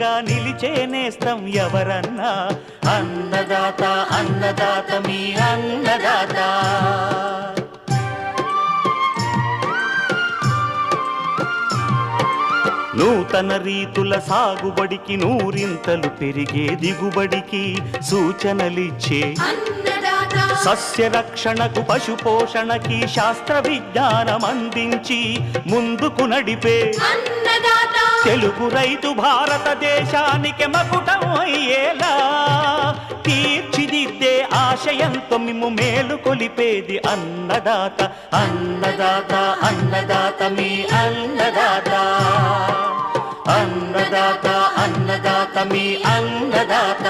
నిలిచే నేస్తం ఎవరన్నా అన్నదాత అన్నదాత మీ అన్నదాత. నూతన రీతుల సాగుబడికి నూరింతలు పెరిగే దిగుబడికి సూచనలిచ్చే సస్య రక్షణకు పశు పోషణకి శాస్త్ర విజ్ఞానం అందించి ముందుకు నడిపే తెలుగు రైతు భారతదేశానికి మకుటం అయ్యేలా తీర్చిదిద్దే ఆశయంతో మిమ్ము మేలు కొలిపేది అన్నదాత అన్నదాత అన్నదాత మీ అన్నదాత. అన్నదాత అన్నదాత మీ అన్నదాత.